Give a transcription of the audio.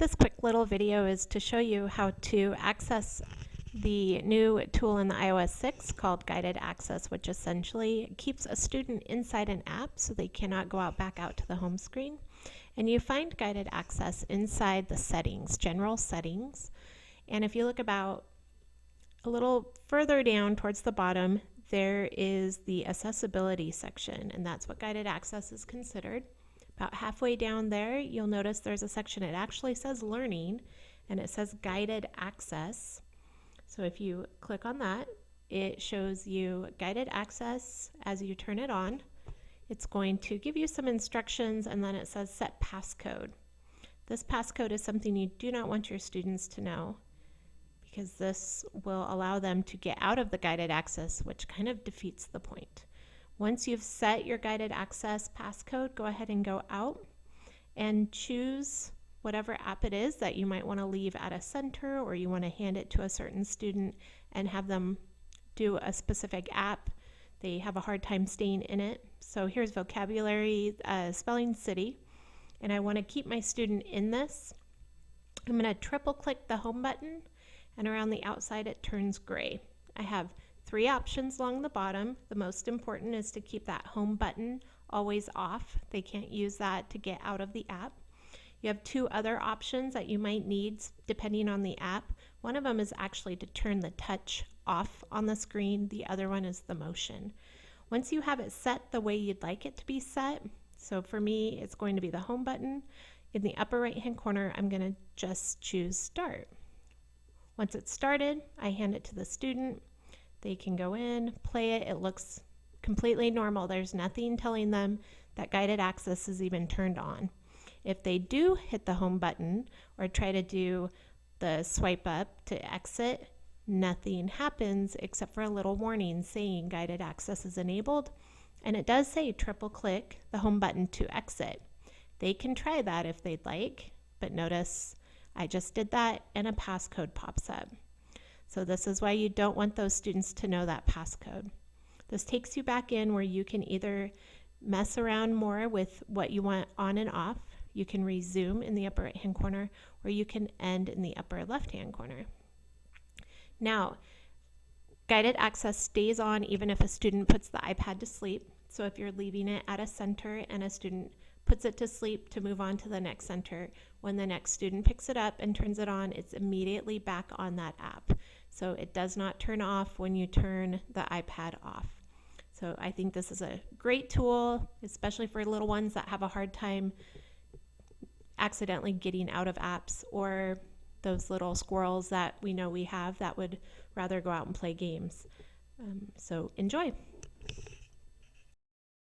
This quick little video is to show you how to access the new tool in the iOS 6 called Guided Access, which essentially keeps a student inside an app so they cannot go back out to the home screen. And you find Guided Access inside the settings, general settings. And if you look about a little further down towards the bottom, there is the accessibility section, and that's what Guided Access is considered. About halfway down there, you'll notice there's a section, it actually says Learning, and it says Guided Access. So if you click on that, it shows you Guided Access as you turn it on. It's going to give you some instructions, and then it says Set Passcode. This passcode is something you do not want your students to know, because this will allow them to get out of the Guided Access, which kind of defeats the point. Once you've set your Guided Access passcode, go ahead and go out and choose whatever app it is that you might want to leave at a center, or you want to hand it to a certain student and have them do a specific app. They have a hard time staying in it. So here's vocabulary, spelling city, and I want to keep my student in this. I'm going to triple click the home button, and around the outside it turns gray. I have 3 options along the bottom. The most important is to keep that home button always off. They can't use that to get out of the app. You have 2 other options that you might need depending on the app. One of them is actually to turn the touch off on the screen. The other one is the motion. Once you have it set the way you'd like it to be set, so for me it's going to be the home button. In the upper right hand corner, I'm going to just choose Start. Once it's started, I hand it to the student. They can go in, play it. It looks completely normal. There's nothing telling them that Guided Access is even turned on. If they do hit the home button or try to do the swipe up to exit, nothing happens except for a little warning saying Guided Access is enabled. And it does say triple click the home button to exit. They can try that if they'd like, but notice I just did that and a passcode pops up. So this is why you don't want those students to know that passcode. This takes you back in where you can either mess around more with what you want on and off. You can resume in the upper right hand corner, or you can end in the upper left hand corner. Now, Guided Access stays on even if a student puts the iPad to sleep. So if you're leaving it at a center and a student puts it to sleep to move on to the next center, when the next student picks it up and turns it on, it's immediately back on that app. So it does not turn off when you turn the iPad off. So I think this is a great tool, especially for little ones that have a hard time accidentally getting out of apps, or those little squirrels that we know we have that would rather go out and play games. So enjoy.